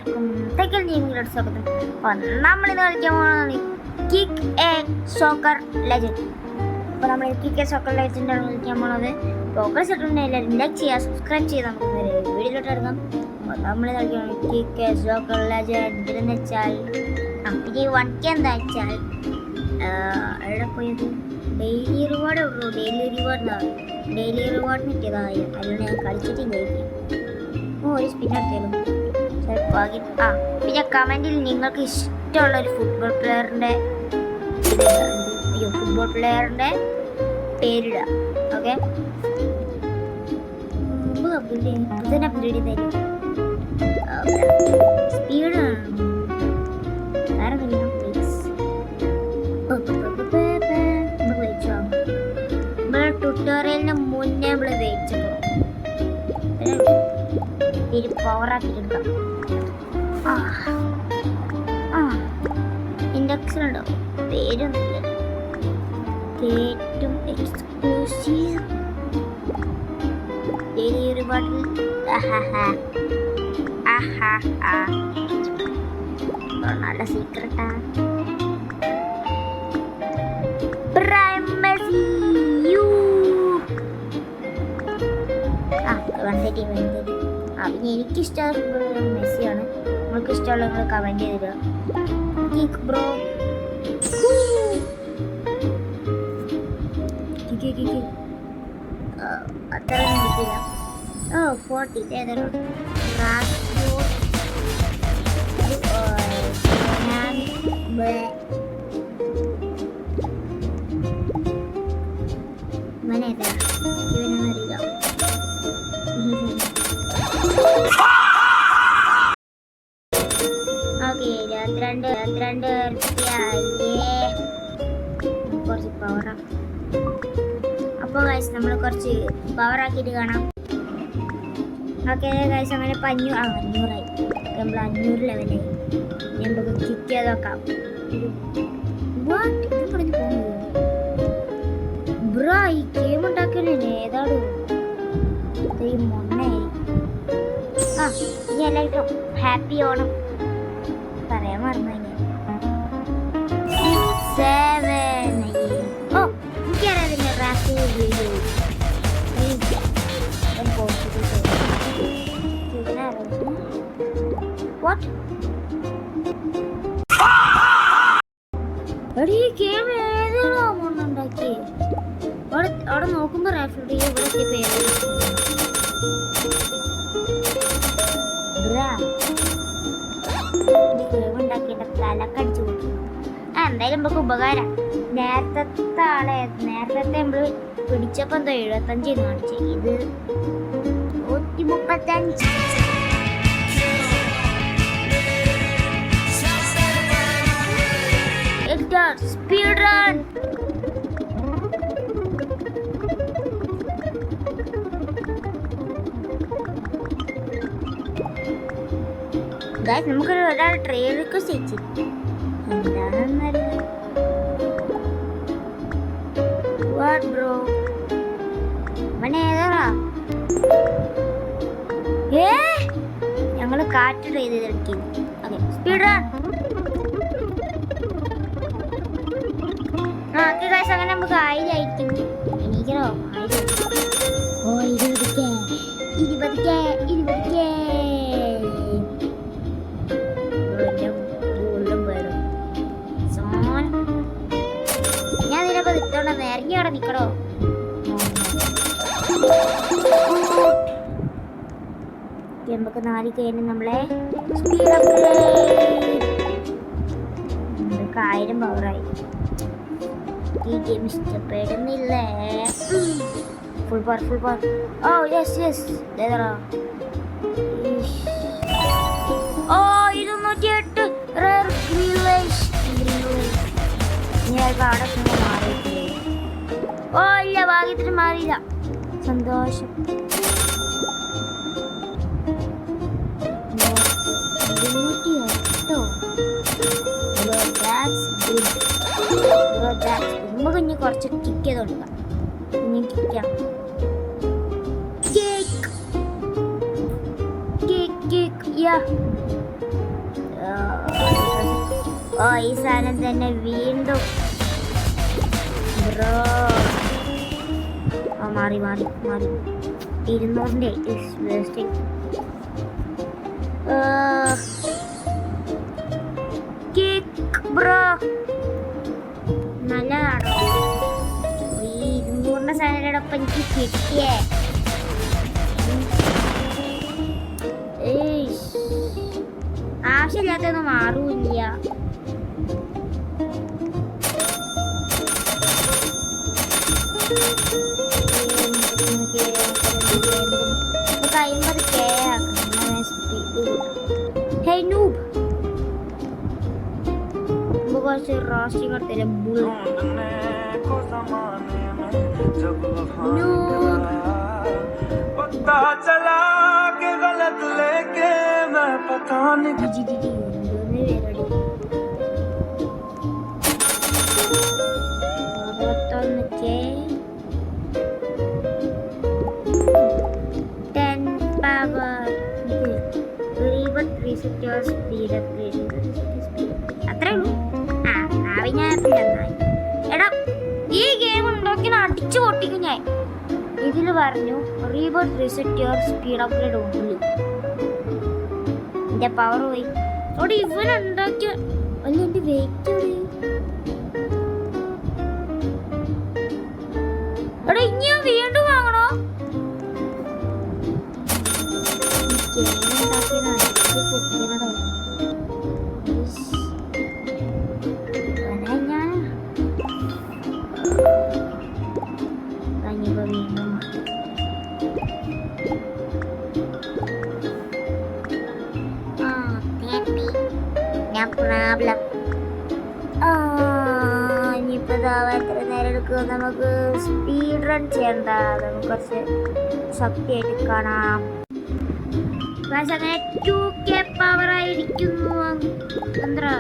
എല്ലാവർക്കും തെക്കൽ ഗെയിമിങ്ങിലോട്ട് സ്വാഗതം. അപ്പോൾ നമ്മളിന്ന് കളിക്കാൻ പോകുന്നത് കിക്ക് എ സോക്കർ ലെജൻഡ്. അപ്പോൾ നമ്മൾ കിക്ക് എ സോക്കർ ലെജൻഡാണ് കളിക്കാൻ പോകുന്നത്. പ്രോഗ്രസ് ഇട്ടുണ്ടെങ്കിൽ എല്ലാവരും ലൈക്ക് ചെയ്യുക, സബ്സ്ക്രൈബ് ചെയ്ത് നമുക്ക് വീഡിയോയിലോട്ട് എടുക്കാം. അപ്പോൾ നമ്മൾ കളിക്കാൻ കിക്ക് എ സോക്കർ ലെജൻഡ് ഇതെന്ന് വെച്ചാൽ ഇത് 1K എന്താ വെച്ചാൽ എവിടെ പോയത് ഡെയിലി റിവാർഡ് ഉള്ളൂ. ഡെയിലി റിവാർഡ് കിട്ടിയതായി അതുകൊണ്ട് ഞാൻ കളിച്ചിട്ടില്ലായിരിക്കും. ഒരു സ്പിൻ എടുത്തേലും ചിലപ്പോൾ പിന്നെ കമൻറ്റിൽ നിങ്ങൾക്ക് ഇഷ്ടമുള്ളൊരു ഫുട്ബോൾ പ്ലെയറിൻ്റെ പേരിടുക. ഓക്കെ, ഇതിനെ അപ്ഗ്രേഡ് തരും. സ്പീഡ് ആരെന്നില്ല ട്യൂട്ടോറിയലിന് മുന്നേ നമ്മൾ വെയിച്ചിട്ടു പവറാക്കിയെടുക്കാം. ഇൻഡെക്സിലുണ്ടോ പേരൊന്നുമില്ല. ഏറ്റവും എക്സ്ക്ലൂസീവ് ഡെയിലി റിവാർഡിൽ നല്ല സീക്രട്ടാ. പിന്നെ എനിക്കിഷ്ടമുള്ള മെസ്സിയാണ്. നിങ്ങൾക്ക് ഇഷ്ടമുള്ള നിങ്ങൾ കമൻറ്റ് ചെയ്ത് തരിക. ബ്രോ അത്ര കിട്ടില്ല. 40 ഏതായാലും ഇവനറിയില്ല. ഓക്കെ, 22 കുറച്ച് പവറാ. അപ്പോൾ ഗൈസ് നമ്മൾ കുറച്ച് പവറാക്കിയിട്ട് കാണാം. ഓക്കെ ഗൈസ്, അങ്ങനെ 500ആയി. നമ്മൾ 500 ലെവലായി. നമുക്ക് കിക്ക് ചെയ്ത് നോക്കാം. ബ്രോ ഈ ഗെയിം ഉണ്ടാക്കണേ ഏതാടൂ മൊണ്ണയായി. ഇനി എല്ലാവർക്കും ഹാപ്പി ഓണം പറയാൻ മറന്നു. എനിക്കറിയാതിന്റെ റാഫി ഗെയിം ഏതാണോ മണ്ണുണ്ടാക്കി അവിടെ നോക്കുമ്പോ റാഫിയുടെ ഇവിടെ പേര് ഉണ്ടാക്കിയിട്ട് തലക്കടിച്ചു കൊടുക്കും. എന്തായാലും നമുക്ക് ഉപകാരം. നേരത്തെ നമ്മള് പിടിച്ചപ്പോ എന്തോ 75 കാണിച്ചു. ഇത് 135. Speed run. നമുക്കൊരു ഒരാൾ ട്രെയിൻ റിക്വസ്റ്റ് അയച്ചു. എന്താണെന്നറിയില്ല. ബ്രോ ഏതാ ഞങ്ങള് കാറ്റ് ട്രൈ ചെയ്ത് സ്പീഡ് റൺ. അങ്ങനെ നമുക്ക് 1000 ആയിരിക്കും. എനിക്കോ 20K. ഞാൻ നിനക്ക് നിൽക്കണമെന്ന് ഇറങ്ങി അവിടെ നിൽക്കണോ? നമുക്ക് 4 കഴിഞ്ഞ് നമ്മളെ സ്പീഡ് നമുക്ക് 1000 പവറായി. ഈ ഗെയിം ഇഷ്ടപ്പെടുന്നില്ലേ? Full power. Oh yes 208 rare village. ഇല്ല, ഭാഗ്യത്തിന് മാറിയില്ല. സന്തോഷം. നമുക്ക് ഇനി കുറച്ച് കിക്ക് ചെയ്ത് കൊടുക്കാം. ഇനി കിക്കാം. ഓ ഈ സാധനം തന്നെ വീണ്ടും ബ്രോ. മാറി 200ന്റെ ബ്രോ നല്ലതാണോ ഈ 200ന്റെ സാധനത്തോടൊപ്പം എനിക്ക് കിട്ടിയേ. ആവശ്യമില്ലാത്തൊന്നും മാറൂല്ല. കുറച്ച് റോസ്റ്റി കൊടുത്തില്ല അത്രേ ഉള്ളൂ. എടാ ഈ ഗെയിം ഉണ്ടാക്കി അടിച്ചു പൊട്ടിക്കും ഞാൻ. ഇതിൽ പറഞ്ഞു reboot reset your speed upgrade ഉള്ളു. എന്റെ പവർ പോയി. അവിടെ ഇവനുണ്ടാക്കിയ അല്ല എന്റെ വെയിറ്റ് എടാ ഇനി ഞാൻ വീണ്ടും വാങ്ങണോ? എത്ര നേരം എടുക്കും? നമുക്ക് സ്പീഡ് റൺ ചെയ്യണ്ട, നമുക്ക് കുറച്ച് ശക്തിയായിട്ട് കാണാം. പക്ഷെ അങ്ങനെ 2K പവർ ആയിരിക്കുന്നു. എന്താ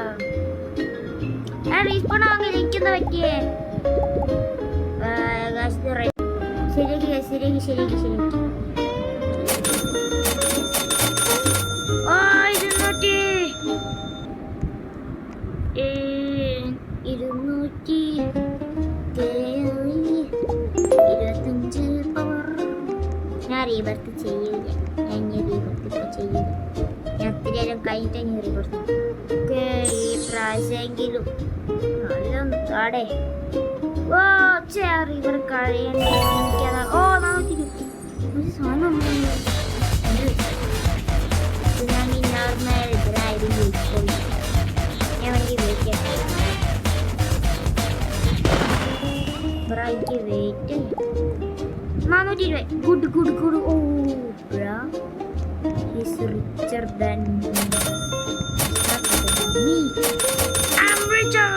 റീസ്പോൺ ആവാൻ ഇരിക്കുന്ന പറ്റിയേ. ശരിയാക്കി ഞാൻ റീബർത്ത് ചെയ്യൂല. ഞാൻ ഒത്തിരി നേരം കഴിഞ്ഞിട്ട് ഞാൻ റീബർത്ത് ഈ പ്രാവശ്യമെങ്കിലും നല്ല താടേ. ഓ റീബർ കഴിയണ്ട. ഓ ഒരു സാധനം ഞാൻ ഈ നോർമൽ ഇതിലായിരുന്നു ഞാൻ എനിക്ക് wait 420. Good. Oh, bro. He's richer than me. I'm richer.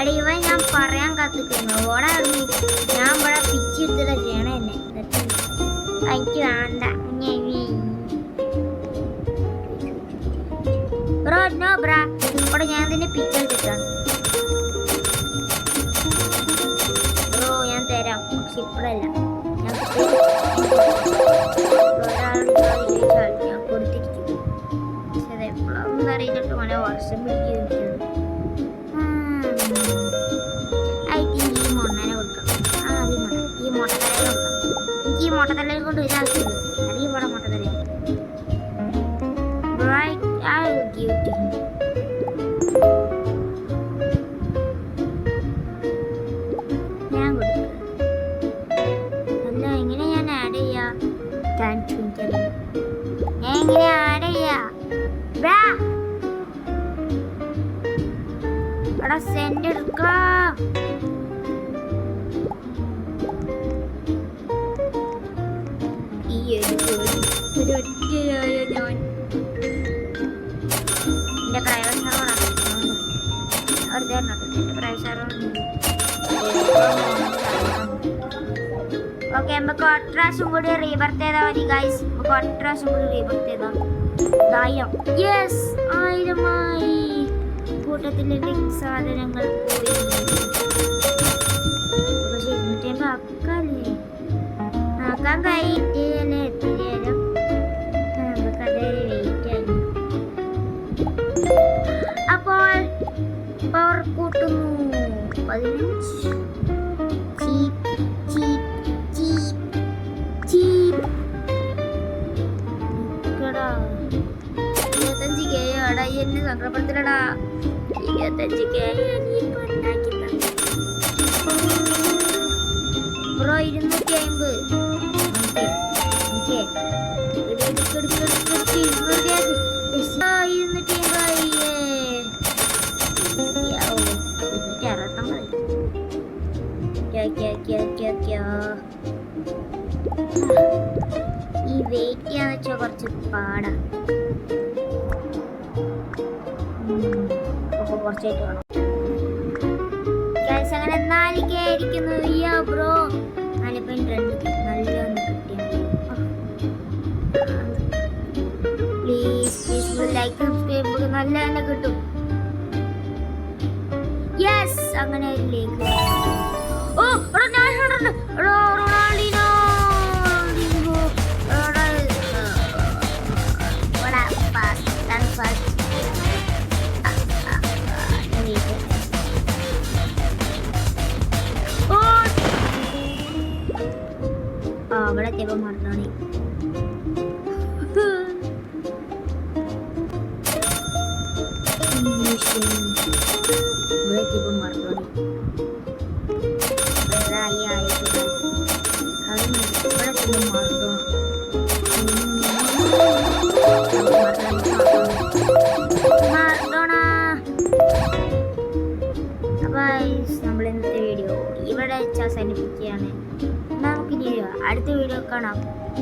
എടി ഇവൻ ഞാൻ പറയാൻ കാത്തിക്കുന്നു. ഓടാ ഞാൻ ഇവിടെ പിച്ചെടുത്തില്ല ചെയ്യണ എന്നെ. എനിക്ക് വേണ്ട. ബ്രോ നോ ബ്രാ. ഇവിടെ ഞാൻ തന്നെ പിച്ചെടുത്തിട്ടാണ്. ഞാൻ തരാം, പക്ഷെ ഇപ്പോഴല്ല. ഞാൻ കൊടുത്തിരിക്കും. പക്ഷെ അത് എപ്പോഴൊന്നും അറിയിച്ചിട്ട് മല വർഷം പിടിക്കുന്നു. ഐ തിങ്ക് ഈ മൊണ്ണനെ കൊടുക്കാം. ഈ മുട്ടത്തലയിൽ കൊടുക്കാം. എനിക്ക് ഈ മുട്ടത്തലയിൽ കൊണ്ട് ഒരു ആവശ്യമില്ല. അറിയും ഇവിടെ മുട്ടത്തല സെന്റ് എടുക്കാം. ഈ ഒരു ഒറ്റയായ ഞാൻ എന്റെ പ്രൈവറ്റ് സർവറാണ്. എന്റെ പ്രൈവറ്റ് സർവർ. ഓക്കെ നമുക്ക് ഒട്രാശം കൂടി റീബർത്ത് ചെയ്താൽ മതി ഗൈസ്. നമുക്ക് ഒട്രാശം കൂടി റീബർത്ത് ചെയ്താൽ 1000. യെസ് 1000 കൂട്ടത്തിലെ സാധനങ്ങൾ പോയി. പക്ഷെ 250 ആക്കാൻ കഴിയില്ലേ? എത്തിയാലും നമുക്കത് വെയിറ്റ് ആയി. കൂട്ടുന്നു 15 ചീപ്പ് ചീപ്പ് ചീപ്പ് ചീപ്പ് 25K ആടാ എന്നെ സങ്കടപ്പെടുത്തലടാ 25K ബ്രോ 250 ഈ വെയിറ്റ് ചെയ്യാന്ന് വെച്ചാൽ കുറച്ച് പാടാ. കുറച്ചായിട്ട് വേണം. അങ്ങനെ 4K ആയിരിക്കുന്നു. ബ്രോ 4.2 നല്ലൊന്ന് കിട്ടിയാണ്. പ്ലീസ് ലൈക്ക് സബ്സ്ക്രൈബ് നല്ല തന്നെ കിട്ടും. യെസ് അങ്ങനെ ഒരു ലൈക്ക്. ഓ റൊണാൾഡിനോ അവിടെ എത്തിയപ്പോ മറന്നോണി. ഇവിടെ എത്തിയപ്പോ മറന്നോണി. നമ്മൾ ഇന്നത്തെ വീഡിയോ ഇവിടെ അവസാനിപ്പിക്കുകയാണ്. നമുക്കിനി അടുത്ത വീഡിയോ കാണാം.